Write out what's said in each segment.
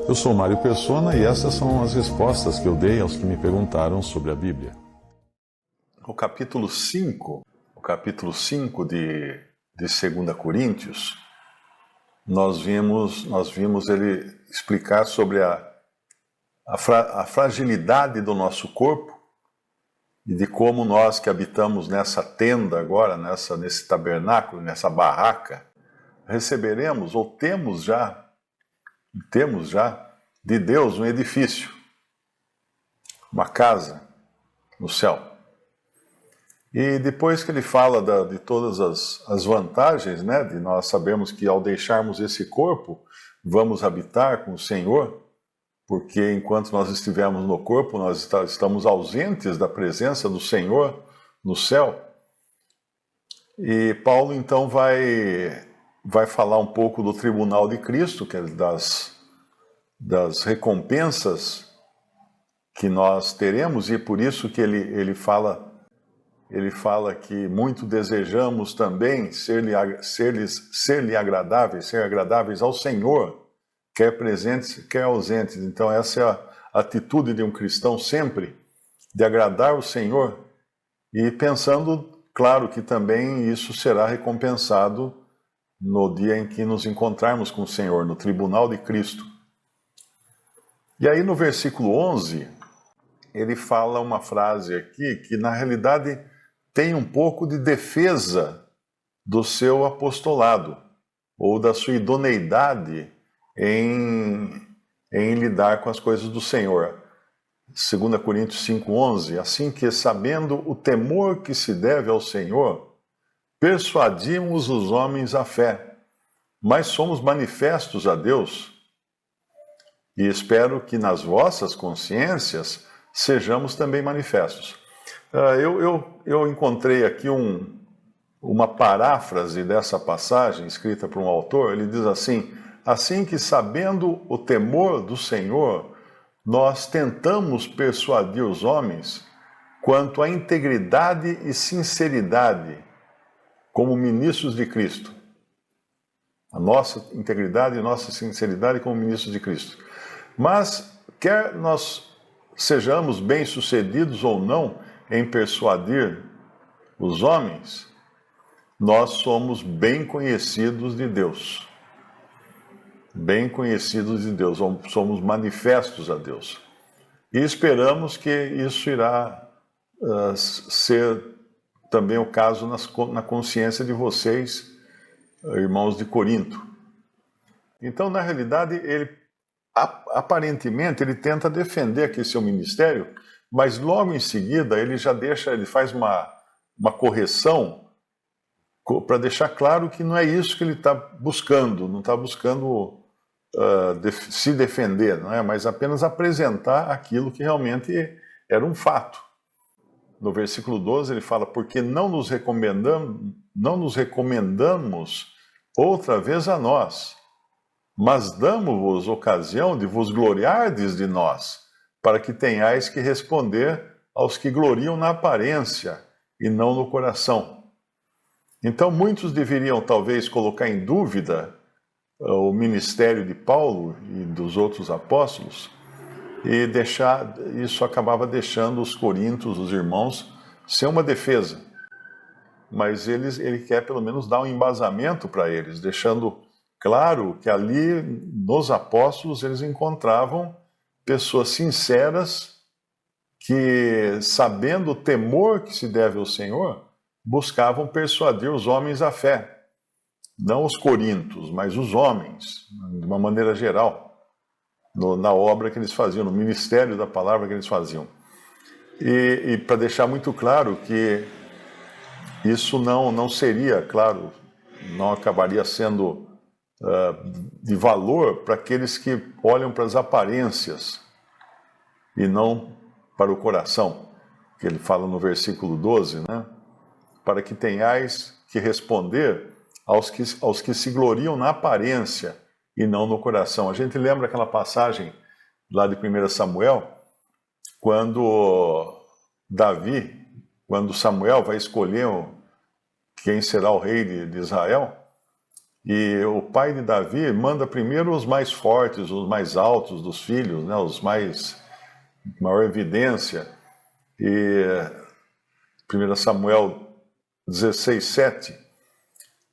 Eu sou Mário Persona e essas são as respostas que eu dei aos que me perguntaram sobre a Bíblia. O capítulo 5 de 2 Coríntios, nós vimos ele explicar sobre a fragilidade do nosso corpo e de como nós que habitamos nessa tenda agora, nesse tabernáculo, nessa barraca, receberemos ou temos já de Deus um edifício, uma casa no céu. E depois que ele fala de todas as vantagens, né, de nós sabermos que ao deixarmos esse corpo, vamos habitar com o Senhor, porque enquanto nós estivermos no corpo, nós estamos ausentes da presença do Senhor no céu. E Paulo então vai falar um pouco do tribunal de Cristo, que é das recompensas que nós teremos, e por isso que ele fala que muito desejamos também ser agradáveis ao Senhor, quer presentes, quer ausentes. Então essa é a atitude de um cristão sempre, de agradar o Senhor, e pensando, claro, que também isso será recompensado no dia em que nos encontrarmos com o Senhor, no tribunal de Cristo. E aí no versículo 11, ele fala uma frase aqui que na realidade tem um pouco de defesa do seu apostolado, ou da sua idoneidade em lidar com as coisas do Senhor. 2 Coríntios 5,11, assim que, sabendo o temor que se deve ao Senhor, persuadimos os homens à fé, mas somos manifestos a Deus, e espero que nas vossas consciências sejamos também manifestos. Eu encontrei aqui uma paráfrase dessa passagem, escrita por um autor. Ele diz assim que sabendo o temor do Senhor, nós tentamos persuadir os homens quanto à integridade e sinceridade como ministros de Cristo. A nossa integridade e nossa sinceridade como ministros de Cristo. Mas, quer nós sejamos bem-sucedidos ou não em persuadir os homens, nós somos bem conhecidos de Deus. Bem conhecidos de Deus, somos manifestos a Deus. E esperamos que isso irá ser também o caso na consciência de vocês, irmãos de Corinto. Então, na realidade, aparentemente, ele tenta defender aqui seu ministério, mas logo em seguida ele faz uma correção para deixar claro que não é isso que ele está buscando, não está buscando se defender, não é? Mas apenas apresentar aquilo que realmente era um fato. No versículo 12 ele fala, porque não nos recomendamos outra vez a nós, mas damos-vos ocasião de vos gloriardes de nós, para que tenhais que responder aos que gloriam na aparência e não no coração. Então muitos deveriam talvez colocar em dúvida o ministério de Paulo e dos outros apóstolos, e isso acabava deixando os coríntios, os irmãos, sem uma defesa. Mas ele quer pelo menos dar um embasamento para eles, deixando claro que ali nos apóstolos eles encontravam pessoas sinceras que, sabendo o temor que se deve ao Senhor, buscavam persuadir os homens à fé. Não os coríntios, mas os homens, de uma maneira geral, na obra que eles faziam, no ministério da palavra que eles faziam. E para deixar muito claro que isso não seria, claro, não acabaria sendo de valor para aqueles que olham para as aparências e não para o coração, que ele fala no versículo 12, né? Para que tenhais que responder aos que se gloriam na aparência e não no coração. A gente lembra aquela passagem lá de 1 Samuel, quando Samuel vai escolher quem será o rei de Israel, E o pai de Davi manda primeiro os mais fortes, os mais altos dos filhos, né, os mais maior evidência. E 1 Samuel 16:7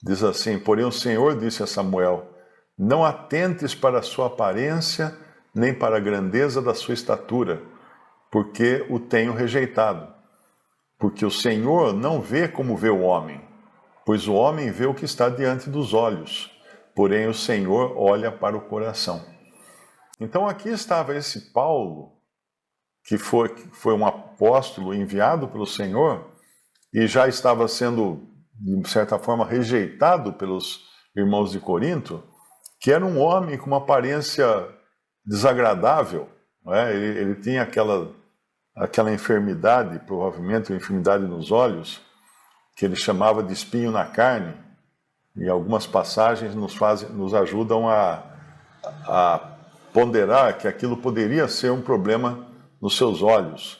diz assim: porém o Senhor disse a Samuel: não atentes para a sua aparência, nem para a grandeza da sua estatura, porque o tenho rejeitado. Porque o Senhor não vê como vê o homem, pois o homem vê o que está diante dos olhos, porém o Senhor olha para o coração. Então aqui estava esse Paulo, que foi um apóstolo enviado pelo Senhor, e já estava sendo, de certa forma, rejeitado pelos irmãos de Corinto, que era um homem com uma aparência desagradável, não é? Ele tinha aquela enfermidade, provavelmente uma enfermidade nos olhos, que ele chamava de espinho na carne, e algumas passagens nos ajudam a ponderar que aquilo poderia ser um problema nos seus olhos,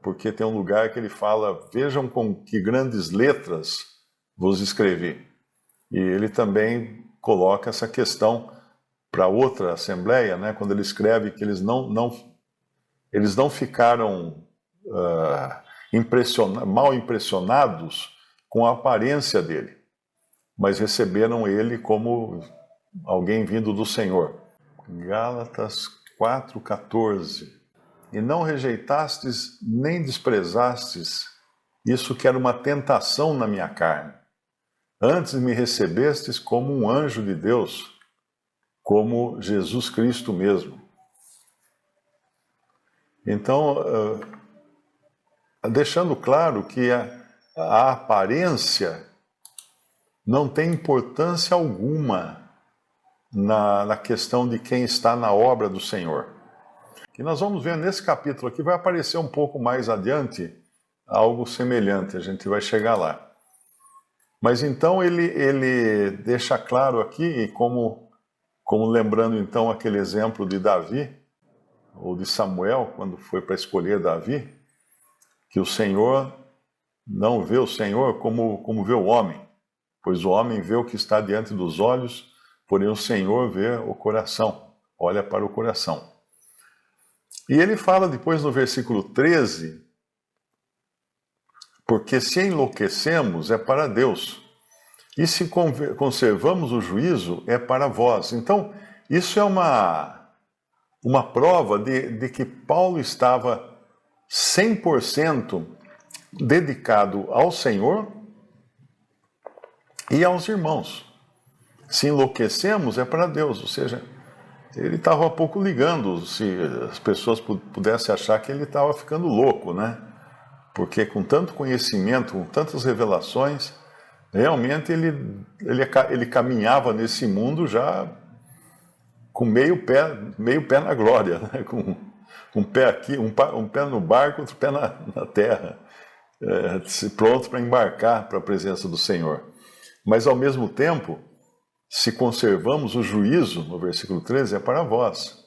porque tem um lugar que ele fala: vejam com que grandes letras vos escrevi. E ele também coloca essa questão para outra assembleia, né, quando ele escreve que eles não ficaram mal impressionados com a aparência dele, mas receberam ele como alguém vindo do Senhor. Gálatas 4,14. E não rejeitastes nem desprezastes isso que era uma tentação na minha carne. Antes me recebestes como um anjo de Deus, como Jesus Cristo mesmo. Então, deixando claro que a aparência não tem importância alguma na questão de quem está na obra do Senhor. E nós vamos ver nesse capítulo aqui, vai aparecer um pouco mais adiante algo semelhante, a gente vai chegar lá. Mas então ele deixa claro aqui, como lembrando então aquele exemplo de Davi, ou de Samuel, quando foi para escolher Davi, que o Senhor não vê o Senhor como vê o homem, pois o homem vê o que está diante dos olhos, porém o Senhor vê o coração, olha para o coração. E ele fala depois no versículo 13, porque se enlouquecemos é para Deus, e se conservamos o juízo é para vós. Então, isso é uma prova de que Paulo estava 100% dedicado ao Senhor e aos irmãos. Se enlouquecemos é para Deus, ou seja, ele estava um pouco ligando, se as pessoas pudessem achar que ele estava ficando louco, né? Porque com tanto conhecimento, com tantas revelações, realmente ele caminhava nesse mundo já com meio pé na glória, né? Com um pé aqui, um pé no barco, outro pé na terra, pronto para embarcar para a presença do Senhor. Mas ao mesmo tempo, se conservamos o juízo, no versículo 13, é para vós.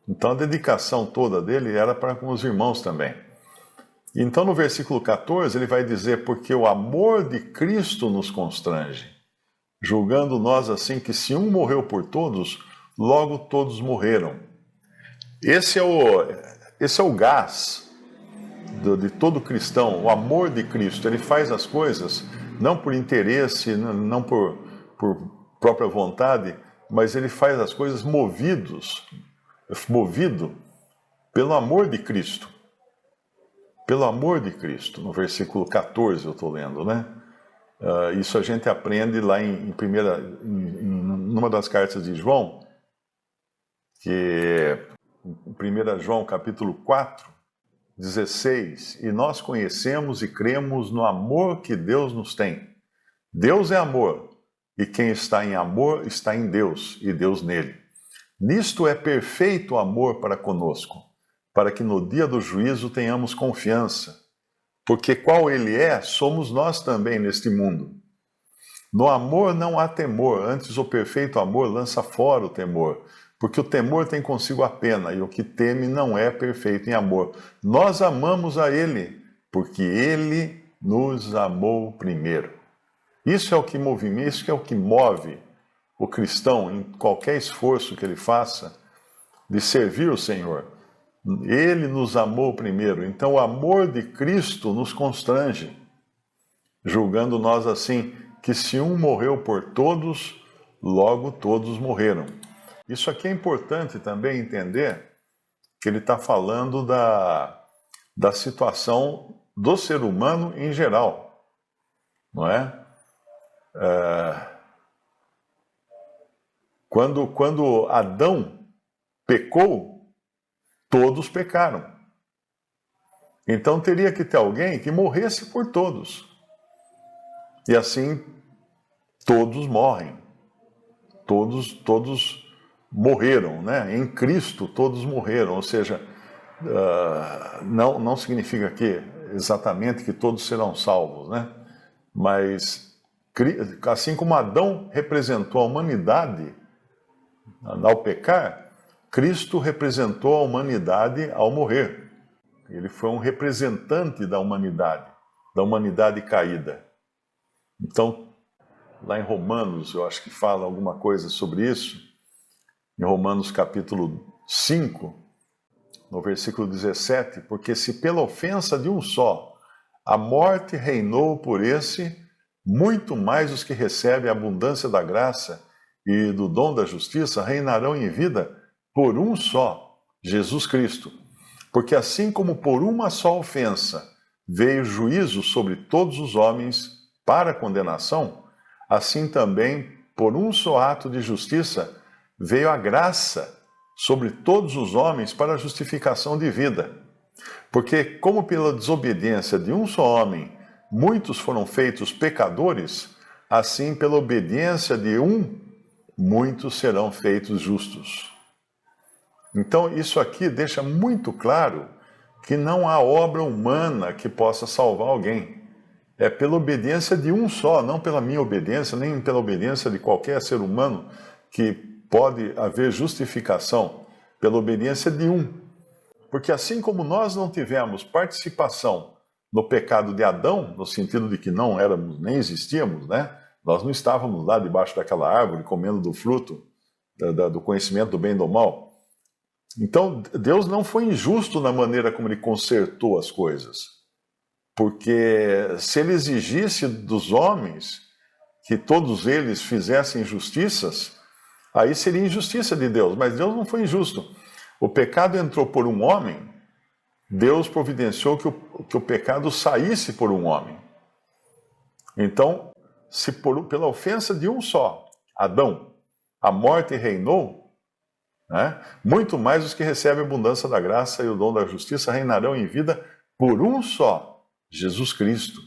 Então a dedicação toda dele era para com os irmãos também. Então no versículo 14 ele vai dizer: porque o amor de Cristo nos constrange, julgando nós assim que se um morreu por todos, logo todos morreram. Esse é o gás de todo cristão, o amor de Cristo. Ele faz as coisas não por interesse, não por própria vontade, mas ele faz as coisas movido pelo amor de Cristo. Pelo amor de Cristo, no versículo 14 eu estou lendo, né? Isso a gente aprende lá numa das cartas de João, que em 1 João capítulo 4, 16, e nós conhecemos e cremos no amor que Deus nos tem. Deus é amor, e quem está em amor está em Deus, e Deus nele. Nisto é perfeito o amor para conosco, para que no dia do juízo tenhamos confiança, porque qual ele é, somos nós também neste mundo. No amor não há temor, antes o perfeito amor lança fora o temor, porque o temor tem consigo a pena, e o que teme não é perfeito em amor. Nós amamos a ele, porque ele nos amou primeiro. Isso é o que movimenta, isso é o que move o cristão, em qualquer esforço que ele faça, de servir o Senhor. Ele nos amou primeiro, então o amor de Cristo nos constrange, julgando nós assim, que se um morreu por todos, logo todos morreram. Isso aqui é importante também entender, que ele está falando da situação do ser humano em geral, não é? Quando Adão pecou, todos pecaram. Então teria que ter alguém que morresse por todos. E assim, todos morrem. Todos morreram, né? Em Cristo todos morreram. Ou seja, não significa que exatamente que todos serão salvos, né? Mas assim como Adão representou a humanidade ao pecar, Cristo representou a humanidade ao morrer. Ele foi um representante da humanidade caída. Então, lá em Romanos, eu acho que fala alguma coisa sobre isso, em Romanos capítulo 5, no versículo 17, porque se pela ofensa de um só a morte reinou por esse, muito mais os que recebem a abundância da graça e do dom da justiça reinarão em vida por um só, Jesus Cristo. Porque assim como por uma só ofensa veio juízo sobre todos os homens para condenação, assim também por um só ato de justiça veio a graça sobre todos os homens para a justificação de vida. Porque como pela desobediência de um só homem muitos foram feitos pecadores, assim pela obediência de um, muitos serão feitos justos. Então isso aqui deixa muito claro que não há obra humana que possa salvar alguém. É pela obediência de um só, não pela minha obediência, nem pela obediência de qualquer ser humano que pode haver justificação, pela obediência de um. Porque assim como nós não tivemos participação no pecado de Adão, no sentido de que não éramos, nem existíamos, né? Nós não estávamos lá debaixo daquela árvore comendo do fruto do conhecimento do bem e do mal. Então, Deus não foi injusto na maneira como ele consertou as coisas. Porque se ele exigisse dos homens que todos eles fizessem justiças, aí seria injustiça de Deus. Mas Deus não foi injusto. O pecado entrou por um homem, Deus providenciou que o pecado saísse por um homem. Então, se pela ofensa de um só, Adão, a morte reinou, né? Muito mais os que recebem a abundância da graça e o dom da justiça reinarão em vida por um só, Jesus Cristo.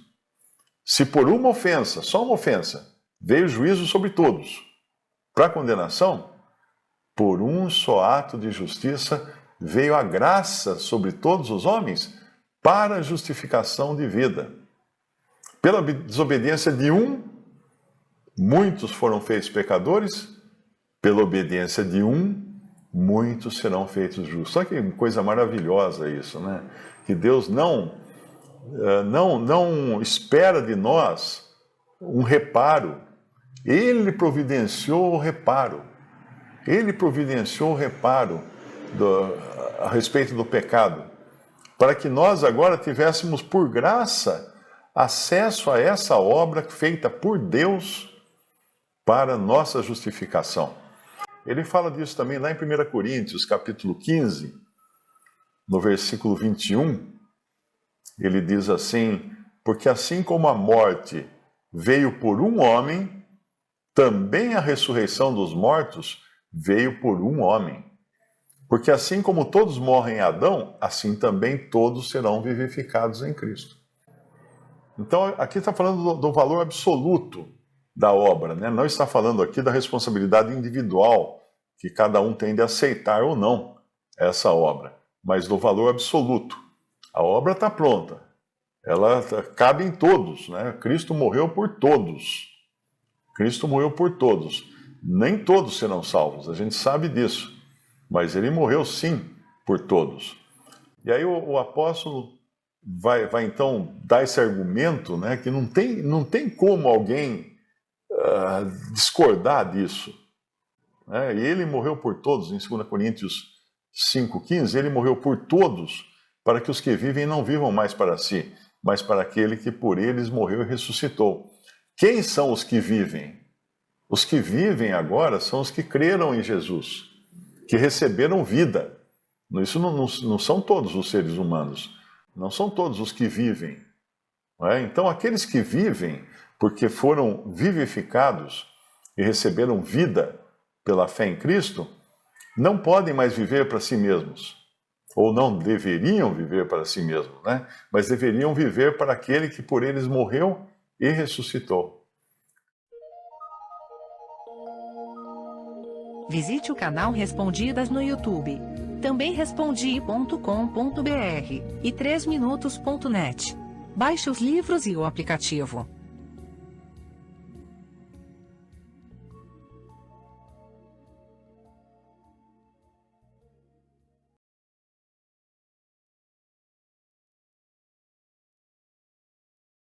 Se por uma ofensa, só uma ofensa, veio juízo sobre todos, para condenação, por um só ato de justiça veio a graça sobre todos os homens para a justificação de vida. Pela desobediência de um, muitos foram feitos pecadores, pela obediência de um, muitos serão feitos justos. Só que coisa maravilhosa isso, né? Que Deus não espera de nós um reparo. Ele providenciou o reparo. Ele providenciou o reparo a respeito do pecado, para que nós agora tivéssemos por graça acesso a essa obra feita por Deus para nossa justificação. Ele fala disso também lá em 1 Coríntios, capítulo 15, no versículo 21, ele diz assim: porque assim como a morte veio por um homem, também a ressurreição dos mortos veio por um homem. Porque assim como todos morrem em Adão, assim também todos serão vivificados em Cristo. Então, aqui está falando do valor absoluto da obra, né? Não está falando aqui da responsabilidade individual que cada um tem de aceitar ou não essa obra, mas do valor absoluto. A obra está pronta, ela cabe em todos, né? Cristo morreu por todos. Cristo morreu por todos. Nem todos serão salvos, a gente sabe disso, mas ele morreu sim por todos. E aí o apóstolo vai então dar esse argumento, né, que não tem como alguém discordar disso. né? E ele morreu por todos, em 2 Coríntios 5,15, ele morreu por todos, para que os que vivem não vivam mais para si, mas para aquele que por eles morreu e ressuscitou. Quem são os que vivem? Os que vivem agora são os que creram em Jesus, que receberam vida. Isso não são todos os seres humanos, não são todos os que vivem. Não é? Então, aqueles que vivem, porque foram vivificados e receberam vida pela fé em Cristo, não podem mais viver para si mesmos, ou não deveriam viver para si mesmos, né? Mas deveriam viver para aquele que por eles morreu e ressuscitou. Visite o canal Respondidas no YouTube. Também respondi.com.br e 3minutos.net. Baixe os livros e o aplicativo.